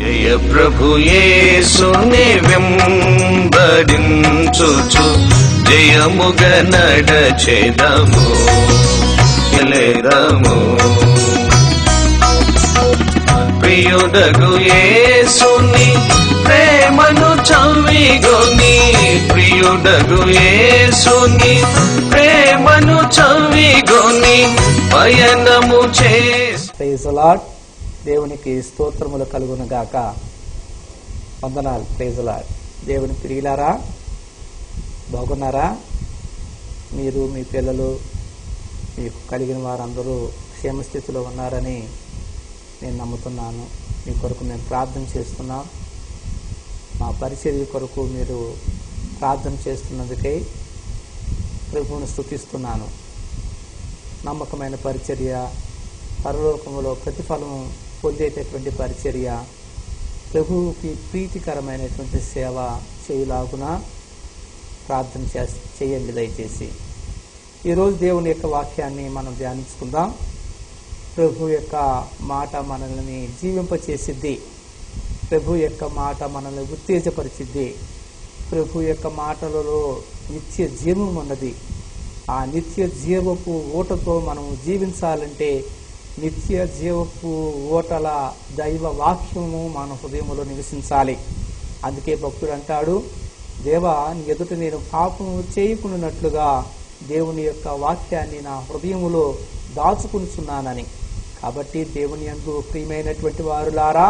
జయ ప్రభు యేసుని వెంబడించుచు జయముగ నడచెదము ఎలెదము. ప్రియుడగు యేసుని ప్రేమను చవిగొని, ప్రియుడగు యేసుని ప్రేమను చవిగొని పయనము చేసి. Praise the Lord. దేవునికి స్తోత్రములు కలుగును గాక. వందనాలు. Praise the lord. దేవుని ప్రియులారా, బాగున్నారా? మీరు, మీ పిల్లలు, మీకు కలిగిన వారందరూ క్షేమస్థితిలో ఉన్నారని నేను నమ్ముతున్నాను. మీ కొరకు మేము ప్రార్థన చేస్తున్నాం. మా పరిచర్య కొరకు మీరు ప్రార్థన చేస్తున్నందుకై ప్రభువును స్తుతిస్తున్నాను. నమ్మకమైన పరిచర్య, పరలోకములో ప్రతిఫలం పొందేటటువంటి పరిచర్య, ప్రభువుకి ప్రీతికరమైనటువంటి సేవ చేయులాగున ప్రార్థన చేయండి దయచేసి. ఈరోజు దేవుని యొక్క వాక్యాన్ని మనం ధ్యానించుకుందాం. ప్రభు యొక్క మాట మనల్ని జీవింపచేసిద్ది. ప్రభు యొక్క మాట మనల్ని ఉత్తేజపరిచిద్ది. ప్రభు యొక్క మాటలలో నిత్య జీవం ఉన్నది. ఆ నిత్య జీవపు ఓటతో మనం జీవించాలంటే నిత్య జీవపు ఓటల దైవ వాక్యము మన హృదయంలో నివసించాలి. అందుకే భక్తుడు అంటాడు, దేవా, నీ ఎదుట నేను పాపము చేయకుండానట్లుగా దేవుని యొక్క వాక్యాన్ని నా హృదయములో దాచుకుంటున్నానని. కాబట్టి దేవుని యందు ప్రియమైనటువంటి వారులారా,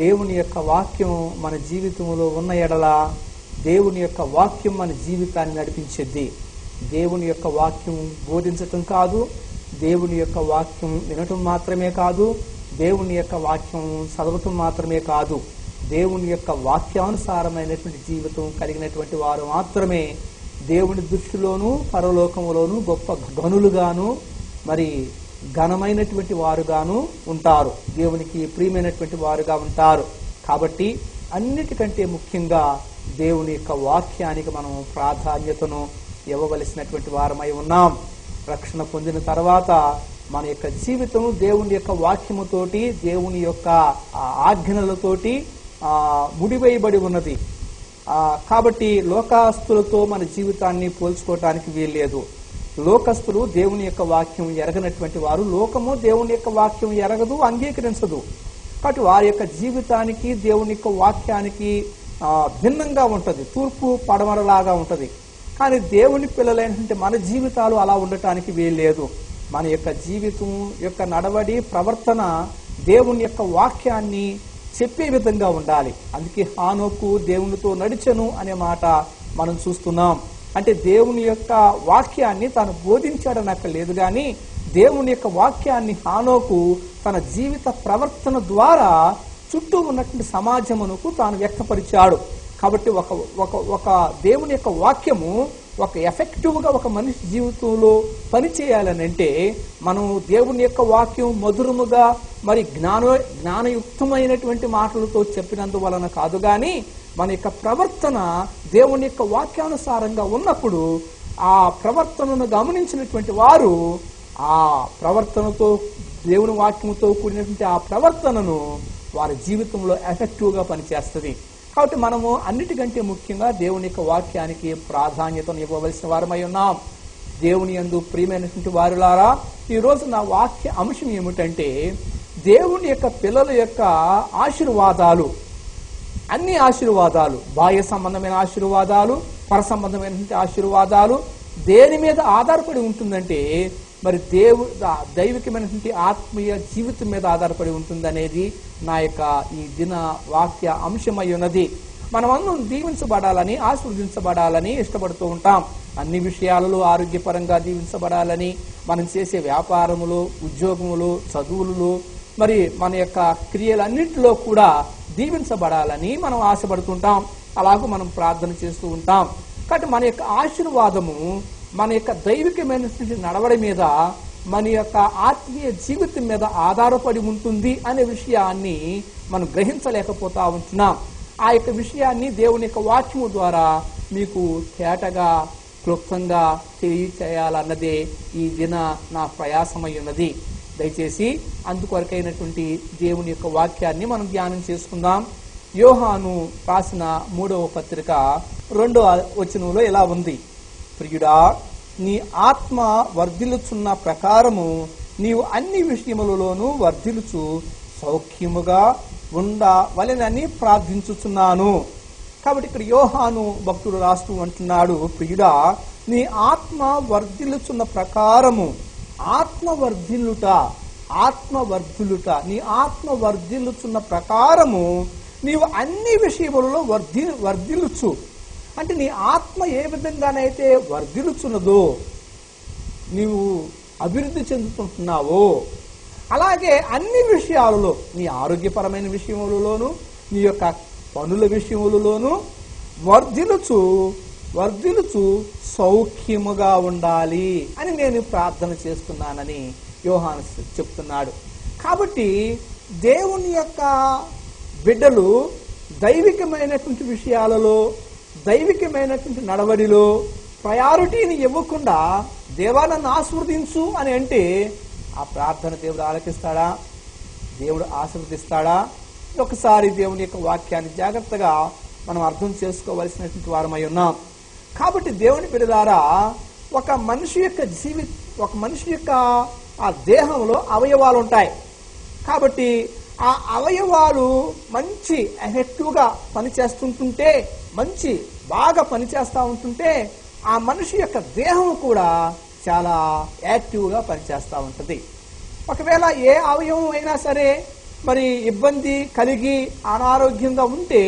దేవుని యొక్క వాక్యం మన జీవితంలో ఉన్న ఎడల దేవుని యొక్క వాక్యం మన జీవితాన్ని నడిపించేది. దేవుని యొక్క వాక్యం బోధించటం కాదు, దేవుని యొక్క వాక్యం వినటం మాత్రమే కాదు, దేవుని యొక్క వాక్యం చదవటం మాత్రమే కాదు, దేవుని యొక్క వాక్యానుసారమైనటువంటి జీవితం కలిగినటువంటి వారు మాత్రమే దేవుని దృష్టిలోనూ పరలోకములోనూ గొప్ప గనులుగాను మరి ఘనమైనటువంటి వారుగాను ఉంటారు. దేవునికి ప్రియమైనటువంటి వారుగా ఉంటారు. కాబట్టి అన్నిటికంటే ముఖ్యంగా దేవుని యొక్క వాక్యానికి మనం ప్రాధాన్యతను ఇవ్వవలసినటువంటి వారమై ఉన్నాం. రక్షణ పొందిన తర్వాత మన యొక్క జీవితం దేవుని యొక్క వాక్యముతోటి, దేవుని యొక్క ఆజ్ఞలతోటి ముడివేయబడి ఉన్నది. కాబట్టి లోకస్తులతో మన జీవితాన్ని పోల్చుకోవటానికి వీల్లేదు. లోకస్తులు దేవుని యొక్క వాక్యం ఎరగనటువంటి వారు. లోకము దేవుని యొక్క వాక్యం ఎరగదు, అంగీకరించదు. కాబట్టి వారి యొక్క జీవితానికి దేవుని యొక్క వాక్యానికి భిన్నంగా ఉంటుంది. తూర్పు పడమరలాగా ఉంటుంది. కానీ దేవుని పిల్లలైనటువంటి మన జీవితాలు అలా ఉండటానికి వీల్లేదు. మన యొక్క జీవితం యొక్క నడవడి, ప్రవర్తన దేవుని యొక్క వాక్యాన్ని చెప్పే విధంగా ఉండాలి. అందుకే హానోకు దేవునితో నడిచెను అనే మాట మనం చూస్తున్నాం. అంటే దేవుని యొక్క వాక్యాన్ని తాను బోధించాడనక్క లేదు, కానీ దేవుని యొక్క వాక్యాన్ని హానోకు తన జీవిత ప్రవర్తన ద్వారా చుట్టూ ఉన్నటువంటి సమాజమునకు తాను వ్యక్తపరిచాడు. కాబట్టి ఒక దేవుని యొక్క వాక్యము ఒక ఎఫెక్టివ్గా ఒక మనిషి జీవితంలో పనిచేయాలనంటే మనం దేవుని యొక్క వాక్యం మధురముగా మరి జ్ఞానయుక్తమైనటువంటి మాటలతో చెప్పినందువలన కాదు, కానీ మన యొక్క ప్రవర్తన దేవుని యొక్క వాక్యానుసారంగా ఉన్నప్పుడు ఆ ప్రవర్తనను గమనించినటువంటి వారు ఆ ప్రవర్తనతో, దేవుని వాక్యముతో కూడినటువంటి ఆ ప్రవర్తనను వారి జీవితంలో ఎఫెక్టివ్గా పనిచేస్తుంది. కాబట్టి మనము అన్నిటికంటే ముఖ్యంగా దేవుని యొక్క వాక్యానికి ప్రాధాన్యతను ఇవ్వవలసిన వారమై ఉన్నాం. దేవుని యందు ప్రియమైనటువంటి వారులారా, ఈరోజు నా వాక్య అంశం ఏమిటంటే దేవుని యొక్క పిల్లల యొక్క ఆశీర్వాదాలు. అన్ని ఆశీర్వాదాలు, బాహ్య సంబంధమైన ఆశీర్వాదాలు, పర సంబంధమైనటువంటి ఆశీర్వాదాలు దేని మీద ఆధారపడి ఉంటుందంటే మరి దైవికమైనటువంటి ఆత్మీయ జీవితం మీద ఆధారపడి ఉంటుందనేది నా యొక్క ఈ దిన వాక్య అంశమై ఉన్నది. మనమందరం దీవించబడాలని, ఆశీర్వదించబడాలని ఇష్టపడుతూ ఉంటాం. అన్ని విషయాలలో ఆరోగ్యపరంగా దీవించబడాలని, మనం చేసే వ్యాపారములు, ఉద్యోగములు, చదువులు, మరి మన యొక్క క్రియలన్నింటిలో కూడా దీవించబడాలని మనం ఆశపడుతుంటాం. అలాగూ మనం ప్రార్థన చేస్తూ ఉంటాం. కాబట్టి మన యొక్క ఆశీర్వాదము మన యొక్క దైవికమైనటువంటి నడవడి మీద, మన యొక్క ఆత్మీయ జీవితం మీద ఆధారపడి ఉంటుంది అనే విషయాన్ని మనం గ్రహించలేకపోతా ఉంటున్నాం. ఆ యొక్క విషయాన్ని దేవుని యొక్క వాక్యము ద్వారా మీకు తేటగా, క్లుప్తంగా తెలియచేయాలన్నదే ఈ దిన నా ప్రయాసమై ఉన్నది. దయచేసి అందుకొరకైనటువంటి దేవుని యొక్క వాక్యాన్ని మనం ధ్యానం చేసుకుందాం. యోహాను రాసిన 3వ పత్రిక 2వ వచనంలో ఇలా ఉంది, ప్రియుడా, నీ ఆత్మ వర్ధిల్లుచున్న ప్రకారము నీవు అన్ని విషయములలోనూ వర్ధిల్లుచు సౌఖ్యముగా ఉండవలెనని ప్రార్థించుచున్నాను. కాబట్టి ఇక్కడ యోహాను భక్తుడు రాస్తూ అంటున్నాడు, ప్రియుడా, నీ ఆత్మ వర్ధిల్లుచున్న ప్రకారము, ఆత్మవర్ధిల్లుట, నీ ఆత్మ వర్ధిల్లుచున్న ప్రకారము నీవు అన్ని విషయములలో వర్ధిల్లుచు. అంటే నీ ఆత్మ ఏ విధంగానైతే వర్ధిల్లుచున్నదో, నీవు అభివృద్ధి చెందుతుంటున్నావో, అలాగే అన్ని విషయాలలో, నీ ఆరోగ్యపరమైన విషయములలోను, నీ యొక్క పనుల విషయములలోను వర్ధిల్లుచు సౌఖ్యముగా ఉండాలి అని నేను ప్రార్థన చేస్తున్నానని యోహాను చెప్తున్నాడు. కాబట్టి దేవుని యొక్క బిడ్డలు దైవికమైనటువంటి విషయాలలో, దైవికమైనటువంటి నడవడిలో ప్రయారిటీని ఇవ్వకుండా దేవా నన్ను ఆశీర్వదించు అని అంటే ఆ ప్రార్థన దేవుడు ఆలకిస్తాడా? దేవుడు ఆశీర్వదిస్తాడా? ఒకసారి దేవుని యొక్క వాక్యాన్ని జాగ్రత్తగా మనం అర్థం చేసుకోవలసినటువంటి వారమై ఉన్నాం. కాబట్టి దేవుని బిడ్డలారా, ఒక మనిషి యొక్క ఆ దేహంలో అవయవాలు ఉంటాయి. కాబట్టి ఆ అవయవాలు మంచి ఎఫెక్టివ్గా పనిచేస్తుంటుంటే, బాగా పనిచేస్తూ ఉంటుంటే, ఆ మనిషి యొక్క దేహం కూడా చాలా యాక్టివ్గా పనిచేస్తూ ఉంటుంది. ఒకవేళ ఏ అవయవం అయినా సరే మరి ఇబ్బంది కలిగి అనారోగ్యంగా ఉంటే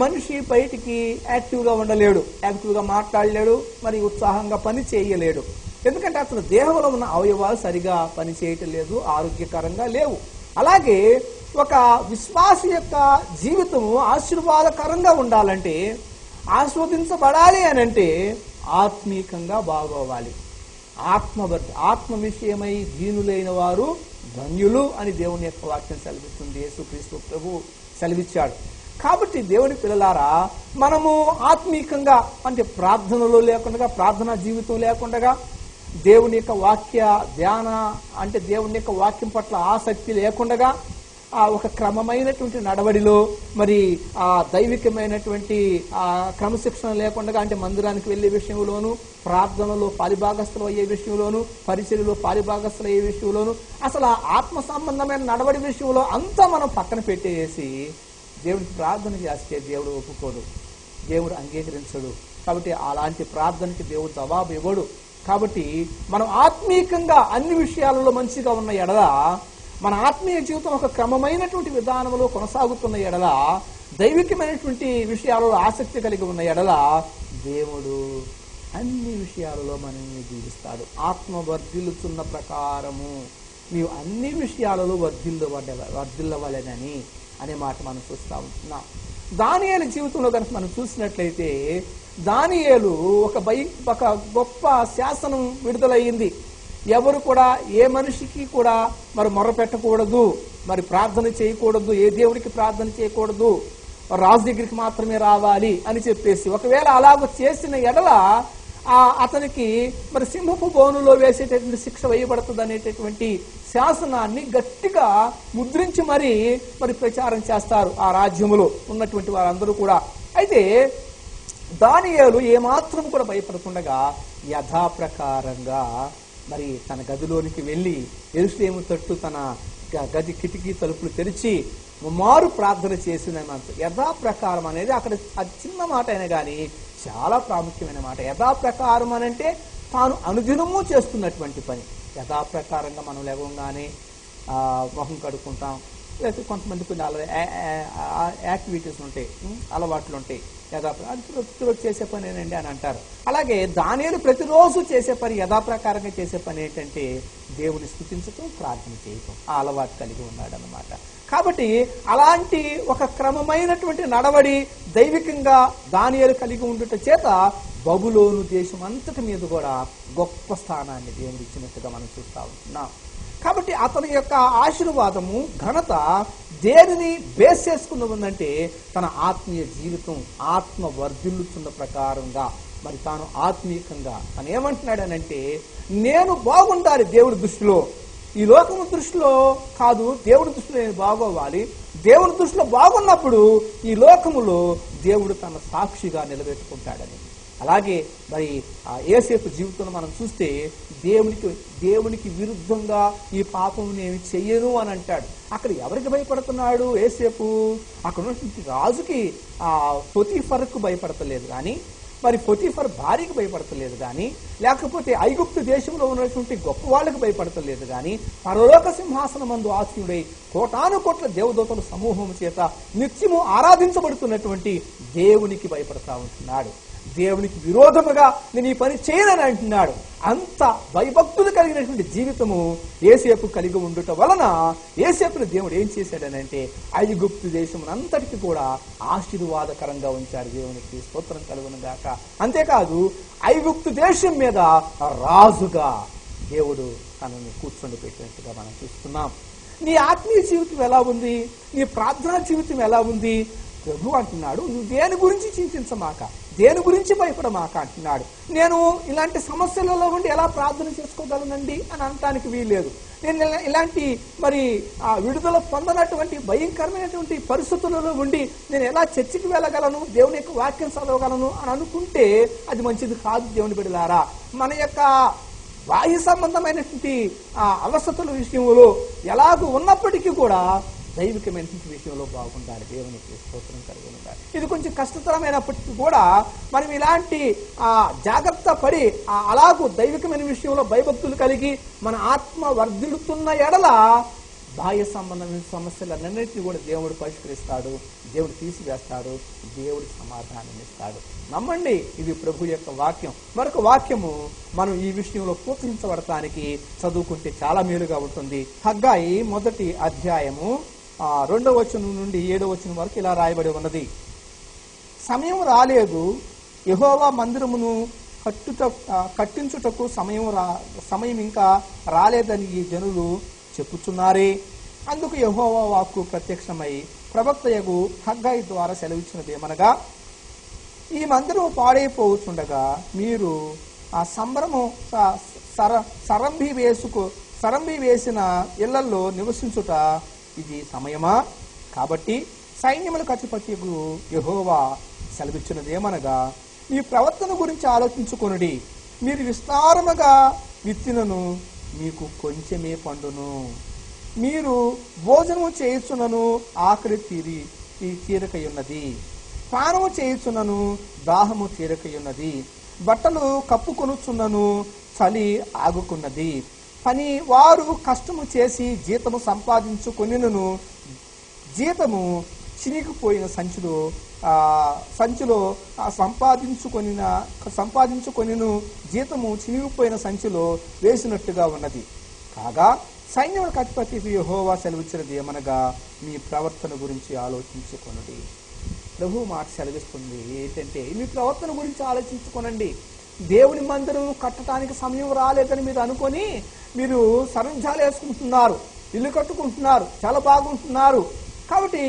మనిషి బయటికి యాక్టివ్గా ఉండలేడు, యాక్టివ్గా మాట్లాడలేడు, మరి ఉత్సాహంగా పని చేయలేడు. ఎందుకంటే అతను దేహంలో ఉన్న అవయవాలు సరిగా పని చేయటం లేదు, ఆరోగ్యకరంగా లేవు. అలాగే ఒక విశ్వాసి యొక్క జీవితము ఆశీర్వాదకరంగా ఉండాలంటే, ఆస్వాదించబడాలి అని అంటే ఆత్మీకంగా బాగోవాలి. ఆత్మ విషయమై దీనులైన వారు ధన్యులు అని దేవుని యొక్క వాక్యం సెలవిస్తుంది. యేసుక్రీస్తు ప్రభు సెలవిచ్చాడు. కాబట్టి దేవుని పిల్లలారా, మనము ఆత్మీకంగా అంటే ప్రార్థనలో లేకుండా, ప్రార్థనా జీవితం లేకుండా, దేవుని యొక్క వాక్య ధ్యాన అంటే దేవుని యొక్క వాక్యం పట్ల ఆసక్తి లేకుండా, ఒక క్రమమైనటువంటి నడవడిలో, మరి ఆ దైవికమైనటువంటి క్రమశిక్షణ లేకుండా, అంటే మందిరానికి వెళ్లే విషయంలోను, ప్రార్థనలో పాలిభాగస్తులు అయ్యే విషయంలోను, పరిచర్యలో పాలిభాగస్తులు అయ్యే విషయంలోను, అసలు ఆత్మ సంబంధమైన నడవడి విషయంలో అంతా మనం పక్కన పెట్టేసి దేవుడికి ప్రార్థన చేస్తే దేవుడు ఒప్పుకోడు, దేవుడు అంగీకరించడు. కాబట్టి అలాంటి ప్రార్థనకి దేవుడు జవాబు ఇవ్వడు. కాబట్టి మనం ఆత్మీయంగా అన్ని విషయాలలో మంచిగా ఉన్న ఎడల, మన ఆత్మీయ జీవితం ఒక క్రమమైనటువంటి విధానంలో కొనసాగుతున్న ఎడల, దైవికమైనటువంటి విషయాలలో ఆసక్తి కలిగి ఉన్న ఎడల, దేవుడు అన్ని విషయాలలో మనల్ని దీవిస్తాడు. ఆత్మ వర్ధిల్లుతున్న ప్రకారము నీవు అన్ని విషయాలలో వర్ధిల్లవలెనని అనే మాట మనం చూస్తూ ఉంటున్నాం. దానియేలు జీవితంలో కనుక మనం చూసినట్లయితే, దానియేలు ఒక గొప్ప శాసనం విడుదలయ్యింది. ఎవరు కూడా, ఏ మనిషికి కూడా మరి మొర్ర పెట్టకూడదు, మరి ప్రార్థన చేయకూడదు, ఏ దేవుడికి ప్రార్థన చేయకూడదు, రాజు దగ్గరికి మాత్రమే రావాలి అని చెప్పేసి, ఒకవేళ అలాగ చేసిన ఎడల అతనికి మరి సింహపు బోనులో వేసేటటువంటి శిక్ష వేయబడుతుంది అనేటటువంటి శాసనాన్ని గట్టిగా ముద్రించి మరి ప్రచారం చేస్తారు ఆ రాజ్యములో ఉన్నటువంటి వారందరూ కూడా. అయితే దానియేలు ఏమాత్రం కూడా భయపడకుండా యథాప్రకారంగా మరి తన గదిలోనికి వెళ్ళి యెరూషలేము తట్టు తన గది కిటికీ తలుపులు తెరిచి ముమ్మారు ప్రార్థన చేసిన యథాప్రకారం అనేది అక్కడ అది చిన్న మాట అయినా కానీ చాలా ప్రాముఖ్యమైన మాట. యథాప్రకారం అనంటే తాను అనుదినము చేస్తున్నటువంటి పని. యథాప్రకారంగా మనం లేవగానే మొహం కడుక్కుంటాం, లేకపోతే కొంతమంది కొన్ని యాక్టివిటీస్ ఉంటాయి, అలవాట్లు ఉంటాయి, ప్రతిరోజు చేసే పని ఏనండి అని అంటారు. అలాగే దానియేలు ప్రతిరోజు చేసే పని, యథాప్రకారంగా చేసే పని ఏంటంటే దేవుని స్తుతించటం, ప్రార్థన చేయటం. ఆ అలవాటు కలిగి ఉన్నాడు అన్నమాట. కాబట్టి అలాంటి ఒక క్రమమైనటువంటి నడవడి దైవికంగా దానియేలు కలిగి ఉండుట చేత బబులోను దేశం అంతటి మీద కూడా గొప్ప స్థానాన్ని దేవుడు ఇచ్చినట్టుగా మనం చూస్తూ ఉంటున్నాం. కాబట్టి అతని యొక్క ఆశీర్వాదము, ఘనత దేనిని బేస్ చేసుకుని ఉందంటే తన ఆత్మీయ జీవితం, ఆత్మ వర్ధిల్లుతున్న ప్రకారంగా మరి తాను ఆత్మీయంగా తను ఏమంటున్నాడనంటే, నేను బాగుండాలి దేవుడి దృష్టిలో, ఈ లోకము దృష్టిలో కాదు, దేవుడి దృష్టిలో నేను బాగోవాలి. దేవుడి దృష్టిలో బాగున్నప్పుడు ఈ లోకములో దేవుడు తన సాక్షిగా నిలబెట్టుకుంటాడని. అలాగే మరి ఆ యేసేపు జీవితంలో మనం చూస్తే దేవునికి విరుద్ధంగా ఈ పాపం నేను చెయ్యను అని అంటాడు. అక్కడ ఎవరికి భయపడుతున్నాడు యేసేపు? అక్కడ ఉన్నటువంటి రాజుకి, ఆ పొతీఫర్కు భయపడతలేదు కానీ, మరి పొతీఫర్ భార్యకి భయపడతలేదు కానీ, లేకపోతే ఐగుప్తు దేశంలో ఉన్నటువంటి గొప్ప వాళ్ళకి భయపడతలేదు కానీ, పరలోక సింహాసనమందు ఆసీనుడై కోటాను కోట్ల దేవదూతల సమూహం చేత నిత్యము ఆరాధించబడుతున్నటువంటి దేవునికి భయపడతా ఉంటున్నాడు. దేవునికి విరోధముగా నేను ఈ పని చేయనని అంటున్నాడు. అంత భయభక్తులు కలిగినటువంటి జీవితము యేసేపు కలిగి ఉండుట వలన యేసేపుని దేవుడు ఏం చేశాడనంటే ఐగుప్తు దేశమునంతటికి కూడా ఆశీర్వాదకరంగా ఉంచాడు. దేవునికి స్తోత్రం కలుగును గాక. అంతేకాదు ఐగుప్తు దేశం మీద రాజుగా దేవుడు తనని కూర్చొని పెట్టినట్టుగా మనం చూస్తున్నాం. నీ ఆత్మీయ జీవితం ఎలా ఉంది? నీ ప్రార్థనా జీవితం ఎలా ఉంది? ప్రభు అంటున్నాడు, నువ్వు దేని గురించి చింతించమాక, దేని గురించి భయపడమాక అంటున్నాడు. నేను ఇలాంటి సమస్యలలో ఉండి ఎలా ప్రార్థన చేసుకోగలనండి అని అనటానికి వీల్లేదు. నేను ఇలాంటి మరి విడుదల పొందనటువంటి భయంకరమైనటువంటి పరిస్థితులలో ఉండి నేను ఎలా చర్చికి వెళ్ళగలను, దేవుని యొక్క వాక్యం చదవగలను అని అనుకుంటే అది మంచిది కాదు. దేవుని బిడ్డలారా, మన యొక్క బాహ్య సంబంధమైనటువంటి అవసరతల విషయంలో ఎలాగూ ఉన్నప్పటికీ కూడా దైవికమైనటువంటి విషయంలో బాగుండాలి. దేవునికి స్తోత్రం కలిగి ఉండాలి. ఇది కొంచెం కష్టతరమైనప్పటికీ కూడా మనం ఇలాంటి జాగ్రత్త పడి అలాగూ దైవికమైన విషయంలో భయభక్తులు కలిగి మన ఆత్మ వర్ధిల్లుతున్న ఎడల బాహ్య సంబంధమైన సమస్యలన్నింటినీ కూడా దేవుడు పరిష్కరిస్తాడు, దేవుడు తీసివేస్తాడు, దేవుడు సమాధానం ఇస్తాడు. నమ్మండి, ఇది ప్రభు యొక్క వాక్యం. మరొక వాక్యము మనం ఈ విషయంలో ప్రోత్సహించబడటానికి చదువుకుంటే చాలా మేలుగా ఉంటుంది. హగ్గాయి 1వ అధ్యాయము 2వ వచనం నుండి 7వ వచనం వరకు ఇలా రాయబడి ఉన్నది. సమయం రాలేదు, యెహోవా మందిరమును కట్టించుటకు సమయం ఇంకా రాలేదని ఈ జనులు చెప్పుచున్నారే. అందుకు యెహోవా వాక్కు ప్రత్యక్షమై ప్రవక్తయగు హగ్గాయి ద్వారా సెలవిచ్చినదేమనగా, ఈ మందిరము పాడైపోతుండగా మీరు ఆ సంబరము సరంభి వేసిన ఇళ్లలో నివసించుట ఇది సమయమా? కాబట్టి సైన్యములకు అధిపతియగు యెహోవా సెలవిచ్చినదేమనగా, మీ ప్రవర్తన గురించి ఆలోచించుకొనుడి. మీరు విస్తారముగా విత్తినను మీకు కొంచెమే పండును. మీరు భోజనము చేయుచున్నను ఆకలి తీరకయున్నది, పానము చేయుచున్నను దాహము తీరకయున్నది, బట్టలు కప్పుకొనుచున్నను చలి ఆగుకున్నది. పని వారు కష్టము చేసి జీతము సంపాదించుకొనిను జీతము చినిగిపోయిన సంచిలో సంపాదించుకొనిను జీతము చినిగిపోయిన సంచిలో వేసినట్టుగా ఉన్నది. కాగా సైన్యములకు అధిపతి యెహోవా సెలవిచ్చినది ఏమనగా, మీ ప్రవర్తన గురించి ఆలోచించుకొనుడి. ప్రభు మాట సెలవిస్తుంది ఏంటంటే, మీ ప్రవర్తన గురించి ఆలోచించుకోనండి. దేవుని మందిరం కట్టడానికి సమయం రాలేదని మీరు అనుకొని మీరు సరంజాలు వేసుకుంటున్నారు, ఇల్లు కట్టుకుంటున్నారు, చాలా బాగుంటున్నారు. కాబట్టి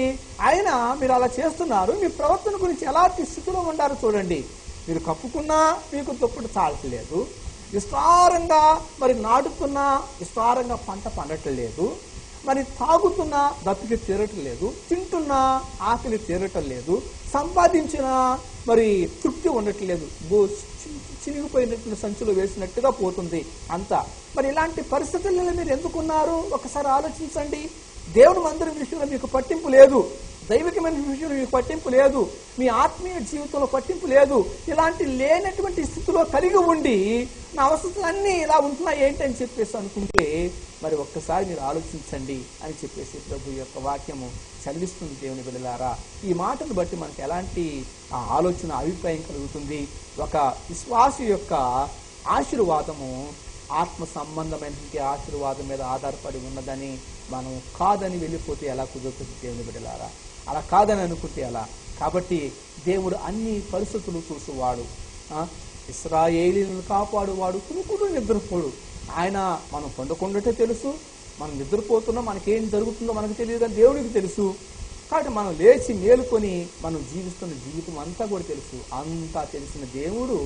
ఆయన మీరు అలా చేస్తున్నారు. మీ ప్రవర్తన గురించి ఎలాంటి స్థితిలో ఉండారో చూడండి. మీరు కప్పుకున్నా మీకు దుప్పటి చాలట్లేదు, విస్తారంగా మరి నాటుతున్నా విస్తారంగా పంట పండటం, మరి తాగుతున్నా దప్పికి తీరటం లేదు, తింటున్నా ఆకలి తీరటం లేదు, సంపాదించినా మరి తృప్తి ఉండట్లేదు, చినిగిపోయినట్టు సంచులు వేసినట్టుగా పోతుంది అంతా. మరి ఇలాంటి పరిస్థితులలో మీరు ఎందుకున్నారు ఒకసారి ఆలోచించండి. దేవుని మందిరం విషయంలో మీకు పట్టింపు లేదు, దైవికమైన విషయంలో మీకు పట్టింపు లేదు, మీ ఆత్మీయ జీవితంలో పట్టింపు లేదు. ఇలాంటి లేనటువంటి స్థితిలో కలిగి ఉండి నా అవసరాలన్నీ ఇలా ఉంటున్నాయి ఏంటి అని చెప్పేసి అనుకుంటే మరి ఒక్కసారి మీరు ఆలోచించండి అని చెప్పేసి ప్రభు యొక్క వాక్యము చదివిస్తుంది. దేవుని బిడ్డలారా, ఈ మాటను బట్టి మనకు ఎలాంటి ఆలోచన అభిప్రాయం కలుగుతుంది? ఒక విశ్వాసి యొక్క ఆశీర్వాదము ఆత్మ సంబంధమైనటువంటి ఆశీర్వాదం మీద ఆధారపడి ఉన్నదని మనం కాదని వెళ్ళిపోతే ఎలా కుదురుతుంది? దేవుని బిడ్డలారా, అలా కాదని అనుకుంటే ఎలా? కాబట్టి దేవుడు అన్ని పరిస్థితులు చూసేవాడు, ఇశ్రాయేలీయులను కాపాడువాడు, కునుకుడు నిద్రపోడు. ఆయన మనం పండుకుండటే తెలుసు, మనం నిద్రపోతున్నా మనకేం జరుగుతుందో మనకు తెలియదు కానీ దేవుడికి తెలుసు. కాబట్టి మనం లేచి మేలుకొని మనం జీవిస్తున్న జీవితం అంతా కూడా తెలుసు. అంతా తెలిసిన దేవుడు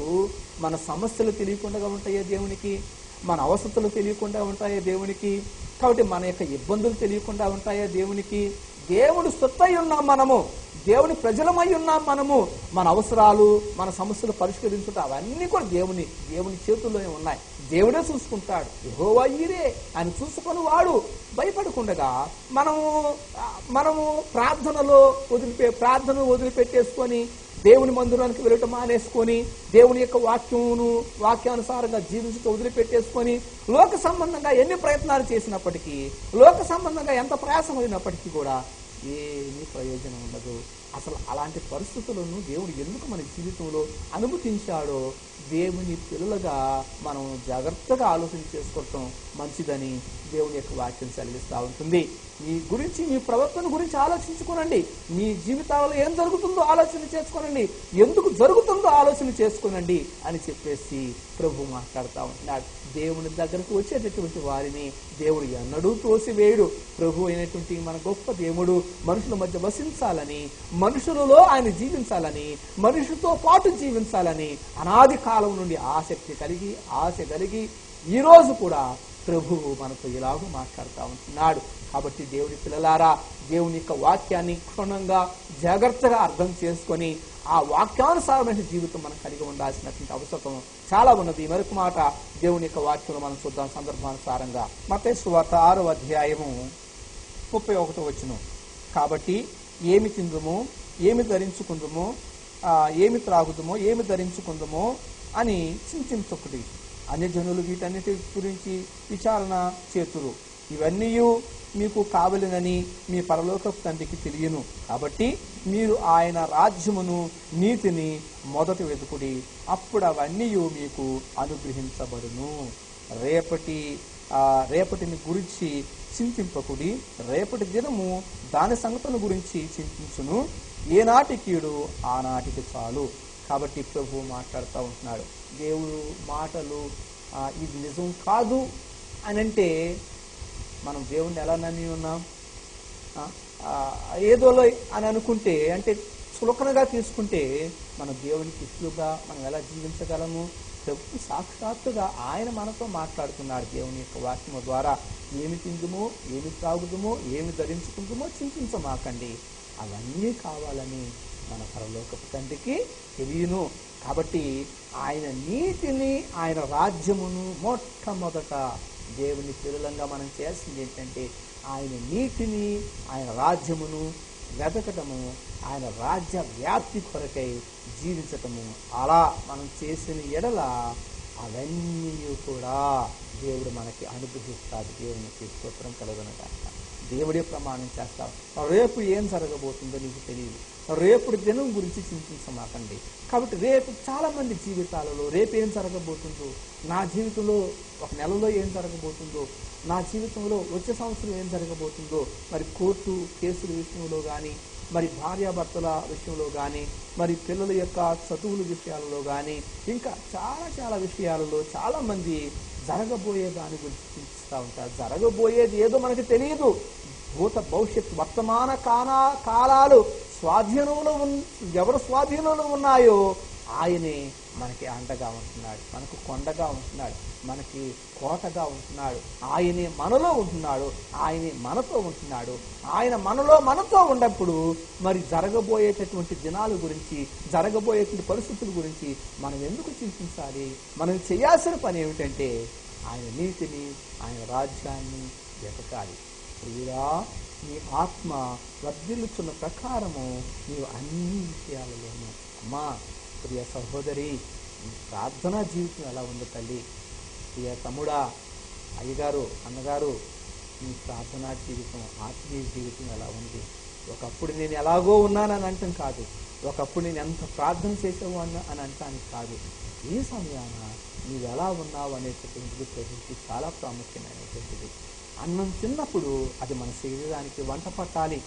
మన సమస్యలు తెలియకుండా ఉంటాయో దేవునికి? మన అవసరతలు తెలియకుండా ఉంటాయా దేవునికి? కాబట్టి మన యొక్క ఇబ్బందులు తెలియకుండా ఉంటాయా దేవునికి? దేవుడు సొత్తై ఉన్నాం మనము, దేవుని ప్రజలమై ఉన్నాం మనము. మన అవసరాలు, మన సమస్యలు పరిష్కరించుట అవన్నీ కూడా దేవుని చేతుల్లోనే ఉన్నాయి. దేవుడే చూసుకుంటాడు. యెహోవా ఈరే ఆయన చూసుకొని వాడు. భయపడకుండగా మనము ప్రార్థనను వదిలిపెట్టేసుకొని దేవుని మందిరానికి వెళ్ళటం మానేసుకొని దేవుని యొక్క వాక్యానుసారంగా జీవించుతూ వదిలిపెట్టేసుకొని లోక సంబంధంగా ఎన్ని ప్రయత్నాలు చేసినప్పటికీ, లోక సంబంధంగా ఎంత ప్రయాసమైనప్పటికీ కూడా ఏమీ ప్రయోజనం ఉండదు. అసలు అలాంటి పరిస్థితులను దేవుడు ఎందుకు మన జీవితంలో అనుమతించాడో దేవుని పిల్లలుగా మనం జాగ్రత్తగా ఆలోచన చేసుకోవటం మంచిదని దేవుని యొక్క వాక్యం సెలవిస్తూ ఉంటుంది. మీ గురించి, మీ ప్రవర్తన గురించి ఆలోచించుకోనండి. మీ జీవితాలలో ఏం జరుగుతుందో ఆలోచన చేసుకోనండి, ఎందుకు జరుగుతుందో ఆలోచన చేసుకోనండి అని చెప్పేసి ప్రభు మాట్లాడుతూ ఉంటున్నాడు. దేవుని దగ్గరకు వచ్చేటటువంటి వారిని దేవుడు ఎన్నడూ తోసివేయుడు. ప్రభు అయినటువంటి మన గొప్ప దేవుడు మనుషుల మధ్య వసించాలని, మనుషులలో ఆయన జీవించాలని, మనుషులతో పాటు జీవించాలని అనాది కాలం నుండి ఆశ కలిగి ఈ రోజు కూడా ప్రభువు మనతో ఇలాగూ మాట్లాడుతూ ఉంటున్నాడు. కాబట్టి దేవుని పిల్లలారా, దేవుని యొక్క వాక్యాన్ని క్షుణ్ణంగా జాగ్రత్తగా అర్థం చేసుకొని ఆ వాక్యానుసారమైన జీవితం మనం కలిగి ఉండాల్సినటువంటి అవసరం చాలా ఉన్నది. మరొక మాట దేవుని యొక్క వాక్యంలో మనం చూద్దాం సందర్భానుసారంగా. మత్తయి సువార్త 6వ అధ్యాయము 31వ వచనం. కాబట్టి ఏమి తిందుమో, ఏమి ధరించుకుందుమో, ఏమి త్రాగుదుమో, ఏమి ధరించుకుందుమో అని చింతించకుడి. అన్యజనులు వీటన్నిటి గురించి విచారణ చేతురు. ఇవన్నీ మీకు కావలెనని మీ పరలోకపు తండ్రికి తెలియను. కాబట్టి మీరు ఆయన రాజ్యమును, నీతిని మొదట వెతుకుడి, అప్పుడు అవన్నీ మీకు అనుగ్రహించబడును. రేపటిని గురించి చింతింపకుడి, రేపటి దినము దాని సంగతుల గురించి చింతించును. ఏనాటి కీడు ఆనాటికి చాలు. కాబట్టి ప్రభు మాట్లాడుతూ ఉంటున్నాడు. దేవుడు మాటలు ఇది నిజం కాదు అని అంటే మనం దేవుణ్ణి ఎలా నమ్మి ఉన్నాం? ఏదోలో అని అనుకుంటే, అంటే చులకనగా తీసుకుంటే మన దేవునికి ఇష్టలుగా మనం ఎలా జీవించగలము? ప్రభు సాక్షాత్తుగా ఆయన మనతో మాట్లాడుతున్నాడు దేవుని యొక్క వాక్యము ద్వారా. ఏమి తిందుమో, ఏమి త్రాగుదుమో, ఏమి ధరించుకుందుమో చింతించమాకండి, అవన్నీ కావాలని మన పరలోకపు తండ్రికి తెలియను. కాబట్టి ఆయన నీతిని, ఆయన రాజ్యమును మొట్టమొదట దేవుని పిల్లలంగా మనం చేయాల్సింది ఏంటంటే ఆయన నీతిని, ఆయన రాజ్యమును వెతకటము, ఆయన రాజ్య వ్యాప్తి కొరకై జీవించటము. అలా మనం చేసిన ఎడల అవన్నీ కూడా దేవుడు మనకి అనుగ్రహిస్తాడు. దేవునికి స్తోత్రం కలుగునగాక. దేవుడే ప్రమాణం చేస్తాడు. రేపు ఏం జరగబోతుందో నీకు తెలియదు. రేపు దినం గురించి చింతించమాకండి. కాబట్టి రేపు చాలా మంది జీవితాలలో రేపు ఏం జరగబోతుందో, నా జీవితంలో ఒక నెలలో ఏం జరగబోతుందో, నా జీవితంలో వచ్చే సంవత్సరం ఏం జరగబోతుందో, మరి కోర్టు కేసుల విషయంలో కానీ, మరి భార్యాభర్తల విషయంలో కానీ, మరి పిల్లల యొక్క చదువుల విషయాలలో కానీ, ఇంకా చాలా విషయాలలో చాలా మంది జరగబోయే దాని గురించి చింతిస్తూ ఉంటారు. జరగబోయేది ఏదో మనకి తెలియదు. భూత భవిష్యత్ వర్తమాన కాలాలు ఎవరు స్వాధీనంలో ఉన్నాయో ఆయనే మనకి అండగా ఉంటున్నాడు, మనకు కొండగా ఉంటున్నాడు, మనకి కోటగా ఉంటున్నాడు. ఆయనే మనలో ఉంటున్నాడు, ఆయనే మనతో ఉంటున్నాడు. ఆయన మనతో ఉన్నప్పుడు మరి జరగబోయేటటువంటి దినాల గురించి, జరగబోయేటువంటి పరిస్థితుల గురించి మనం ఎందుకు చింతించాలి? మనం చేయాల్సిన పని ఏమిటంటే ఆయన నీతిని, ఆయన రాజ్యాన్ని వెతకాలి. ప్రియుడా, నీ ఆత్మ వర్ధిల్లుచున్న ప్రకారము నీవు అన్ని విషయాలలోనూ, అమ్మా ప్రియ సహోదరి, నీ ప్రార్థనా జీవితం ఎలా ఉంది తల్లి? ప్రియ తమ్ముడా, అయ్యగారు, అన్నగారు, నీ ప్రార్థనా జీవితం, ఆత్మీయ జీవితం ఎలా ఉంది? ఒకప్పుడు నేను ఎలాగో ఉన్నానని అంటాం కాదు, ఒకప్పుడు నేను ఎంత ప్రార్థన చేసావు అని అంటానికి కాదు. ఈ సమయాన నీవు ఎలా ఉన్నావు అనేటటువంటిది ప్రభుత్వం చాలా ప్రాముఖ్యమైనటువంటిది. అన్నం తిన్నప్పుడు అది మన శరీరానికి వంట పట్టాలి,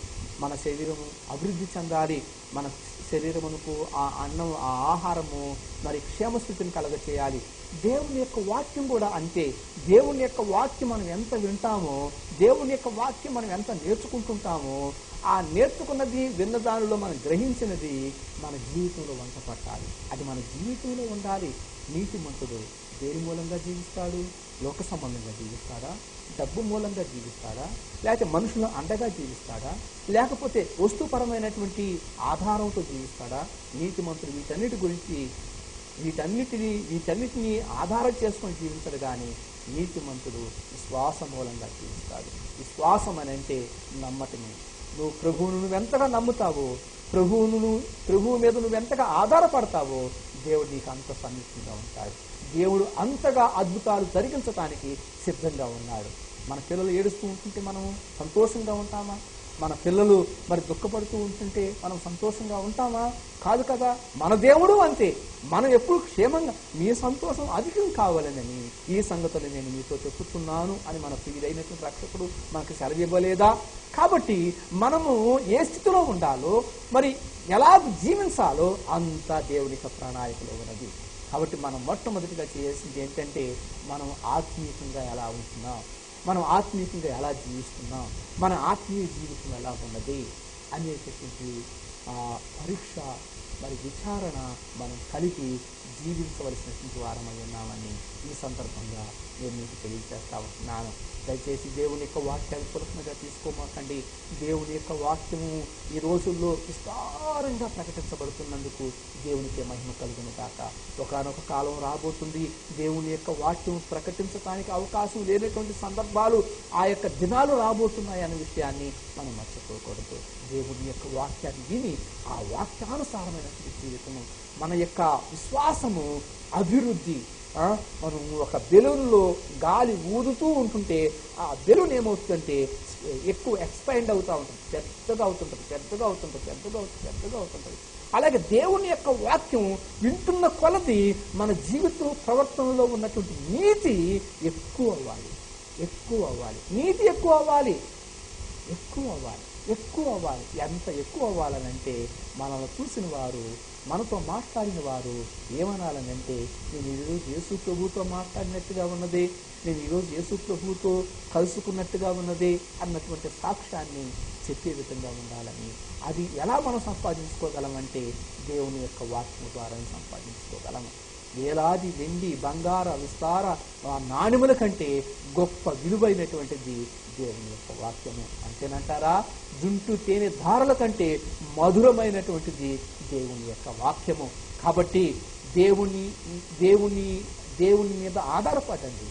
మన శరీరం అభివృద్ధి చెందాలి, మన శరీరమునకు ఆ అన్నం, ఆ ఆహారము మరి క్షేమస్థితిని కలగచేయాలి. దేవుని యొక్క వాక్యం కూడా అంతే. దేవుని యొక్క వాక్యం మనం ఎంత వింటామో, దేవుని యొక్క వాక్యం మనం ఎంత నేర్చుకుంటుంటామో, ఆ నేర్చుకున్నది, విన్న దానిలో మనం గ్రహించినది మన జీవితంలో వంట పట్టాలి. అది మన జీవితంలో ఉండాలి. నీతిమంతుడు దేని మూలంగా జీవిస్తాడు? లోక సంబంధంగా జీవిస్తాడా? డబ్బు మూలంగా జీవిస్తాడా? లేకపోతే మనుషుల అండగా జీవిస్తాడా? లేకపోతే వస్తుపరమైనటువంటి ఆధారంతో జీవిస్తాడా? నీతిమంతుడు వీటన్నిటిని ఆధారం చేసుకొని జీవించడు, కానీ నీతిమంతుడు విశ్వాస మూలంగా జీవిస్తాడు. విశ్వాసం అని అంటే నమ్మటమే. నువ్వు ప్రభువును నువ్వెంతగా నమ్ముతావో, ప్రభువు మీద నువ్వెంతగా ఆధారపడతావో, దేవుడు నీకు అంత సన్నిహితంగా ఉంటాడు. దేవుడు అంతగా అద్భుతాలు జరిగించడానికి సిద్ధంగా ఉన్నాడు. మన పిల్లలు ఏడుస్తూ ఉంటుంటే మనం సంతోషంగా ఉంటామా? మన పిల్లలు మరి దుఃఖపడుతూ ఉంటుంటే మనం సంతోషంగా ఉంటామా? కాదు కదా. మన దేవుడు అంతే. మనం ఎప్పుడు క్షేమంగా, మీ సంతోషం అధికం కావాలని ఈ సంగతులు నేను మీతో చెప్పుతున్నాను అని మన ప్రియుడైనటువంటి రక్షకుడు మనకు సెలవివ్వలేదా? కాబట్టి మనము ఏ స్థితిలో ఉండాలో, మరి ఎలా జీవించాలో అంతా దేవుని యొక్క ప్రణాళికలో ఉన్నది. కాబట్టి మనం మొట్టమొదటిగా చేయాల్సింది ఏంటంటే, మనం ఆత్మీయంగా ఎలా ఉంటున్నాం, మనం ఆత్మీయంగా ఎలా జీవిస్తున్నాం, మన ఆత్మీయ జీవితం ఎలా ఉన్నది అనేటటువంటి పరీక్ష మరి విచారణ మనం కలిగి జీవించవలసినటువంటి వారమై ఉన్నామని ఈ సందర్భంగా నేను మీకు తెలియజేస్తా ఉంటున్నాను. దయచేసి దేవుని యొక్క వాక్యాన్ని సులభంగా తీసుకోమాకండి. దేవుని యొక్క వాక్యము ఈ రోజుల్లో విస్తారంగా ప్రకటించబడుతున్నందుకు దేవునికి మహిమ కలుగును కాక. ఒకానొక కాలం రాబోతుంది, దేవుని యొక్క వాక్యం ప్రకటించడానికి అవకాశం లేనటువంటి సందర్భాలు, ఆ యొక్క దినాలు రాబోతున్నాయి అనే విషయాన్ని మనం మర్చిపోకూడదు. దేవుని యొక్క వాక్యాన్ని విని ఆ వాక్యానుసారమైనటువంటి జీవితము, మన యొక్క విశ్వాసము అభివృద్ధి. మనం ఒక బెలూన్లో గాలి ఊదుతూ ఉంటుంటే ఆ బెలూన్ ఏమవుతుందంటే ఎక్కువ ఎక్స్పాండ్ అవుతూ ఉంటుంది, పెద్దగా అవుతుంటుంది. అలాగే దేవుని యొక్క వాక్యం వింటున్న కొలది మన జీవిత ప్రవర్తనలో ఉన్నటువంటి నీతి ఎక్కువ అవ్వాలి. నీతి ఎక్కువ అవ్వాలి. ఎంత ఎక్కువ అవ్వాలనంటే, మనల్ని చూసిన వారు, మనతో మాట్లాడిన వారు ఏమనాలనంటే, నేను ఈరోజు యేసు ప్రభువుతో మాట్లాడినట్టుగా ఉన్నది, నేను ఈరోజు యేసు ప్రభువుతో కలుసుకున్నట్టుగా ఉన్నది అన్నటువంటి సాక్ష్యాన్ని చెప్పే విధంగా ఉండాలని. అది ఎలా మనం సంపాదించుకోగలమంటే, దేవుని యొక్క వాక్యం ద్వారా సంపాదించుకోగలము. వేలాది వెండి, బంగార, విస్తార నాణ్యముల కంటే గొప్ప విలువైనటువంటిది దేవుని యొక్క వాక్యము. అంతేనంటారా? జుంటు తేనె ధారల కంటే మధురమైనటువంటిది దేవుని యొక్క వాక్యము. కాబట్టి దేవుని మీద ఆధారపడండి.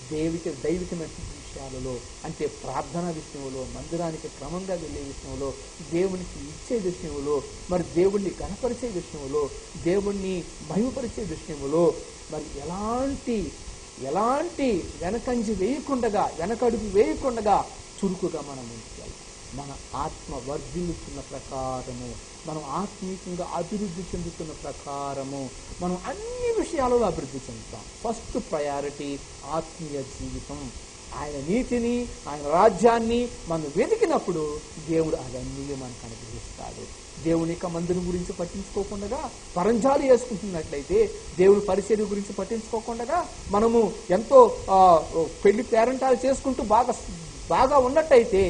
దైవికమైన విషయాలలో, అంటే ప్రార్థన విషయంలో, మందిరానికి క్రమంగా వెళ్ళే విషయంలో, దేవునికి ఇచ్చే విషయంలో, మరి దేవుణ్ణి గణపరిచే విషయంలో, దేవుణ్ణి మహిమపరిచే విషయంలో మరి ఎలాంటి వెనకడుగు వేయకుండా చురుకుగా మనం ఉంచాలి. మన ఆత్మ వర్ధిల్లుతున్న ప్రకారము, మనం ఆత్మీయంగా అభివృద్ధి చెందుతున్న ప్రకారము మనం అన్ని విషయాలలో అభివృద్ధి చెందుతాం. ఫస్ట్ ప్రయారిటీ ఆత్మీయ జీవితం. ఆయన నీతిని, ఆయన రాజ్యాన్ని మనం వెతికినప్పుడు దేవుడు అవన్నీ మనకు అనుగ్రహిస్తాడు. దేవుని యొక్క మందిరం గురించి పట్టించుకోకుండా పరంజాలు వేసుకుంటున్నట్లయితే, దేవుని పరిచర్య గురించి పట్టించుకోకుండా మనము ఎంతో పెళ్లి పేరెంటాలు చేసుకుంటూ బాగా ఉన్నట్టయితే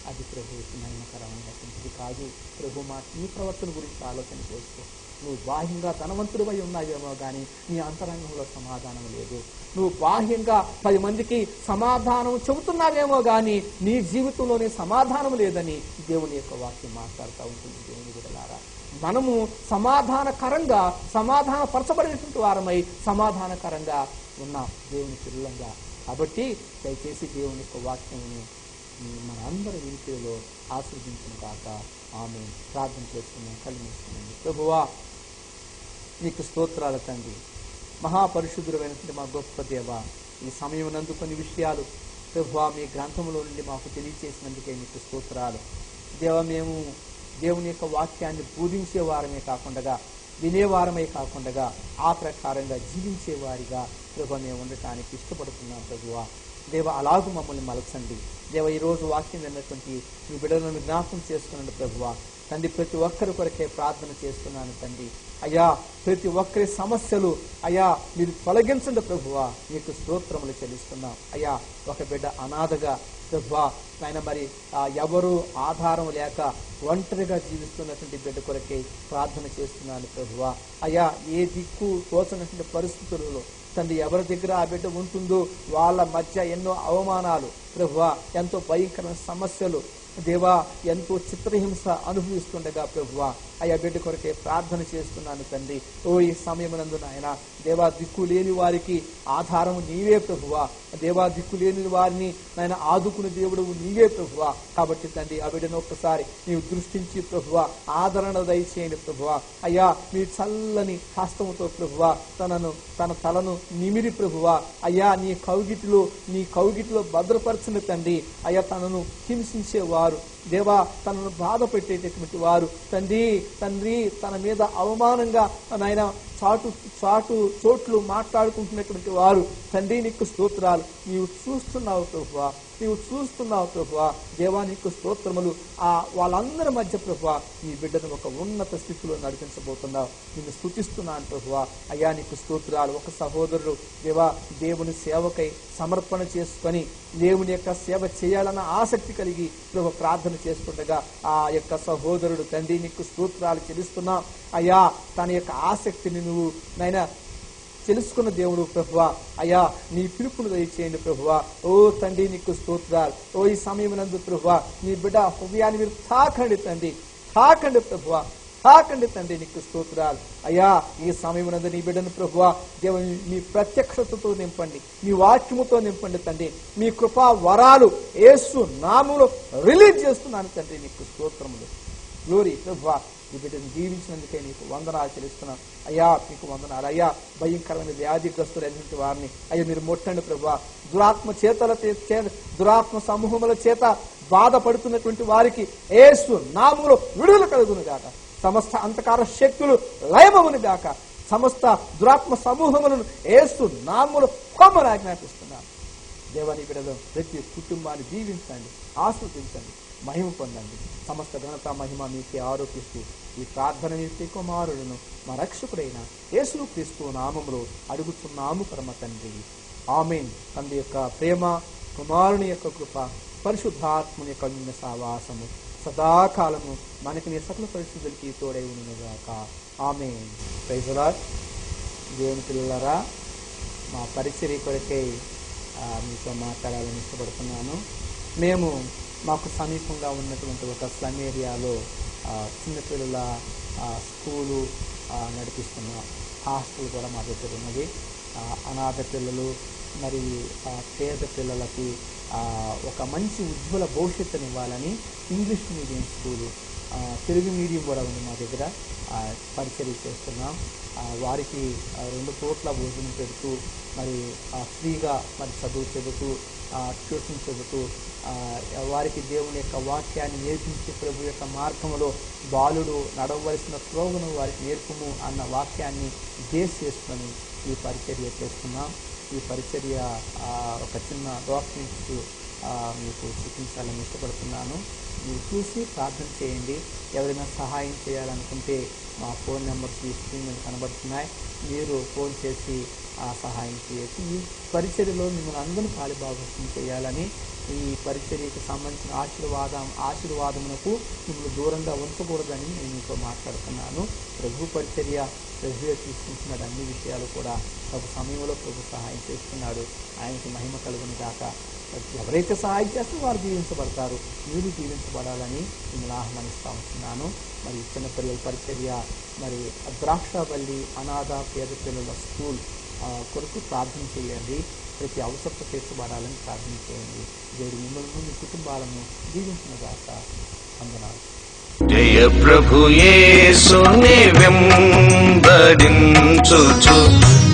అది ప్రభువుకి మహిమకరమైనటువంటిది కాదు. ప్రభు నీ ప్రవర్తన గురించి ఆలోచన చేసుకో. నువ్వు బాహ్యంగా ధనవంతుడివై ఉన్నావేమో కానీ నీ అంతరంగంలో సమాధానం లేదు. నువ్వు బాహ్యంగా 10 మందికి సమాధానం చెబుతున్నావేమో కానీ నీ జీవితంలోనే సమాధానం లేదని దేవుని యొక్క వాక్యం మాట్లాడుతూ ఉంటుంది. దేవుని బిడ్డలారా, మనము సమాధానపరచబడినటువంటి వారమై సమాధానకరంగా ఉన్నాం దేవుని పిల్లలంగా. కాబట్టి దయచేసి దేవుని యొక్క వాక్యమును మన అందరి వినికిడిలో ఆశీర్వదించిన కాక. ఆమె ప్రార్థన చేసుకున్నాం. కలిగిస్తున్నాం. ప్రభువా, నీకు స్తోత్రాల తండ్రి, మహాపరిశుద్ధుడైనటువంటి మా గొప్ప దేవ, ఈ సమయం నందు కొన్ని విషయాలు ప్రభువా మీ గ్రంథంలో నుండి మాకు తెలియచేసినందుకే నీకు స్తోత్రాలు. దేవ, మేము దేవుని యొక్క వాక్యాన్ని బోధించే వారమే కాకుండా, వినేవారమే కాకుండా ఆ ప్రకారంగా జీవించేవారిగా ప్రభు మేము ఉండటానికి ఇష్టపడుతున్నాం. ప్రభువా దేవ, అలాగూ మమ్మల్ని మలచండి. దేవ, ఈరోజు వాక్యం విన్నటువంటి మీ బిడ్డలను జ్ఞాపకం చేసుకున్నాను ప్రభువా తండ్రి. ప్రతి ఒక్కరి కొరకే ప్రార్థన చేస్తున్నాను తండ్రి. అయ్యా, ప్రతి ఒక్కరి సమస్యలు అయ్యా మీరు తొలగించండి ప్రభువా, మీకు స్తోత్రములు చెల్లిస్తున్నాం. అయ్యా, ఒక బిడ్డ అనాథగా ప్రభువా నాయన మరి ఎవరు ఆధారం లేక ఒంటరిగా జీవిస్తున్నటువంటి బిడ్డ కొరకే ప్రార్థన చేస్తున్నాను ప్రభువా. అయ్యా ఏ దిక్కు తోచనటువంటి పరిస్థితులలో తండ్రి ఎవరి దగ్గర ఆ బిడ్డ ఉంటుందో వాళ్ళ మధ్య ఎన్నో అవమానాలు ప్రభువా, ఎంతో భయంకరమైన సమస్యలు దేవా, ఎంతో చిత్రహింస అనుభవిస్తుండగా ప్రభువా అయ్యా బిడ్డ కొరకే ప్రార్థన చేస్తున్నాను తండ్రి. ఓ ఈ సమయమునందు నాయన దేవా దిక్కు లేని వారికి ఆధారం నీవే ప్రభువా, దేవా దిక్కు లేని వారిని నాయన ఆదుకుని దేవుడు నీవే ప్రభువా. కాబట్టి తండ్రి ఆ బిడ్డను ఒక్కసారి నీవు దృష్టించి ప్రభువా ఆదరణ దయచేయండి ప్రభువా. అయ్యా మీ చల్లని హస్తముతో ప్రభువా తన తలను నిమిరి ప్రభువా అయ్యా నీ కౌగిటిలో భద్రపరచని తండ్రి. అయ్యా తనను హింసించేవారు దేవా, తనను బాధ పెట్టేటటువంటి వారు తండ్రి తన మీద అవమానంగా నాయన చోట్లు మాట్లాడుకుంటున్నటువంటి వారు తండ్రి నీకు స్తోత్రాలు. నీవు చూస్తున్నావు ప్రభువా, నీవు చూస్తున్నావు ప్రభువా. దేవా నీకు స్తోత్రములు. వాళ్ళందరి మధ్య ప్రభువా నీ బిడ్డను ఒక ఉన్నత స్థితిలో నడిపించబోతున్నావు. నిన్ను స్తుతిస్తున్నాను ప్రభువా. అయ్యా నీకు స్తోత్రాలు. ఒక సహోదరుడు దేవా దేవుని సేవకై సమర్పణ చేసుకొని దేవుని యొక్క సేవ చేయాలన్న ఆసక్తి కలిగి ప్రభు ప్రార్థన చేసుకుంటగా ఆ యొక్క సహోదరుడు తండ్రి నీకు స్తోత్రాలు చెల్లిస్తున్నా. అయ్యా తన యొక్క ఆసక్తిని నువ్వు నైనా తెలుసుకున్న దేవుడు ప్రభువా. అయ్యా నీ పిలుపును దయచేయండి ప్రభువా. ఓ తండ్రి నీకు స్తోత్రాలు. ఓ ఈ సమయమునందు ప్రభువా నీ బిడ్డ హృదయాన్ని మీరు తాకండి తండ్రి, తాకండి ప్రభువా, తాకండి తండ్రి నీకు స్తోత్రాలు. అయ్యా ఈ సమయమునందు నీ బిడ్డను ప్రభువా దేవుని మీ ప్రత్యక్షతతో నింపండి, మీ వాక్యముతో నింపండి తండ్రి. మీ కృపా వరాలు యేసు నామములో రిలీజ్ చేస్తున్నాను తండ్రి నీకు స్తోత్రములు. గ్లోరీ ప్రభువా. ఈ బిడ్డను జీవించినందుకే నీకు వందనాలు చెల్లిస్తున్నాను. అయ్యా మీకు వందనాలు. అయ్యా భయంకరమైన వ్యాధిగ్రస్తులైనటువంటి వారిని అయ్యా మీరు ముట్టండి ప్రభువా. దురాత్మ సమూహముల చేత బాధపడుతున్నటువంటి వారికి యేసు నామములో విడుదల కలుగును గాక. సమస్త అంధకార శక్తులు లయమవును గాక. సమస్త దురాత్మ సమూహములను యేసు నామములో కొమ్మని ఆజ్ఞాపిస్తున్నాను. దేవాని బిడ్డలు ప్రతి కుటుంబాన్ని దీవించండి, ఆస్వాదించండి, మహిమ పొందండి. సమస్త ఘనత మహిమ మీకే ఆరోపిస్తూ ఈ ప్రార్థన మీ కుమారులను మా రక్షకుడైన యేసు క్రీస్తు నామములో అడుగుతున్నాము పరమ తండ్రి. ఆమేన్. తండ్రి యొక్క ప్రేమ, కుమారుని యొక్క కృప, పరిశుద్ధాత్మని యొక్క నిన్న సావాసము సదాకాలము మనకి నీ సకల పరిస్థితులకి తోడై ఉండుగాక. ఆమేన్. Praise the lord. దేవుని పిల్లలారా, మా పరిచర్య కొరకై మీతో మాట్లాడాలని ఇష్టపడుతున్నాను. మేము మాకు సమీపంగా ఉన్నటువంటి ఒక స్లమ్ ఏరియాలో చిన్నపిల్లల స్కూలు నడిపిస్తున్నాం. హాస్టల్ కూడా మా దగ్గర ఉన్నది. అనాథ పిల్లలు మరి పేద పిల్లలకి ఒక మంచి ఉజ్వల భవిష్యత్తుని ఇవ్వాలని English medium school, Telugu medium కూడా ఉంది మా దగ్గర. పరిచర్య చేస్తున్నాం. వారికి 2 పూట్ల భోజనం పెడుతూ మరి ఫ్రీగా మరి చదువు చెబుతూ ట్యూషన్ చెబుతూ వారికి దేవుని యొక్క వాక్యాన్ని నేర్పించి ప్రభు యొక్క మార్గంలో బాలుడు నడవలసిన త్రోవను వారికి నేర్పుము అన్న వాక్యాన్ని బేస్ చేసుకొని ఈ పరిచర్య చేస్తున్నాం. ఈ పరిచర్య ఒక చిన్న డాక్యుమెంట్స్ మీకు చూపించాలని ఇష్టపడుతున్నాను. మీరు చూసి ప్రార్థన చేయండి. ఎవరైనా సహాయం చేయాలనుకుంటే మా ఫోన్ నెంబర్స్ ఈ స్క్రీన్ మీద కనబడుతున్నాయి. మీరు ఫోన్ చేసి సహాయం చేయొచ్చు. ఈ పరిచర్యలో మిమ్మల్ని అందరూ పాలుభాగస్వం చేయాలని, ఈ పరిచర్యకు సంబంధించిన ఆశీర్వాదమునకు మిమ్మల్ని దూరంగా ఉంచకూడదని నేను మీతో మాట్లాడుతున్నాను. ప్రభు పరిచర్య ప్రభువే తీసుకుంటున్నాడు. అన్ని విషయాలు కూడా ప్రభు సమయంలో ప్రభు సహాయం చేస్తున్నాడు. ఆయనకి మహిమ కలుగును గాక. ఎవరైతే సహాయం చేస్తారో వారు దీవించబడతారు. మీరు దీవించబడాలని మిమ్మల్ని ఆహ్వానిస్తూ ఉంటున్నాను. మరి చిన్నపిల్లల పరిచర్య మరి ద్రాక్షావల్లి అనాథ పేద పిల్లల స్కూల్ కొరకు ప్రార్థన చేయండి. ప్రతి అవసరత తీర్చబడాలని ప్రార్థన చేయండి. దేవుడు మిమ్మల్ని మీ కుటుంబాలను దీవించిన గాక. వందనాలు. జయ ప్రభు యేసుని వెంబడించుచు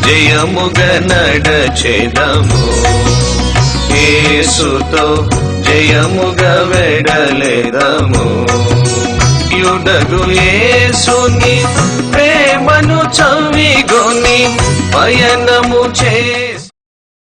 జయముగ నడచెదము. యేసుతో జయముగ వెడలెదము. యుడగు యేసుని ప్రేమను చవిగొని పయనము చేసి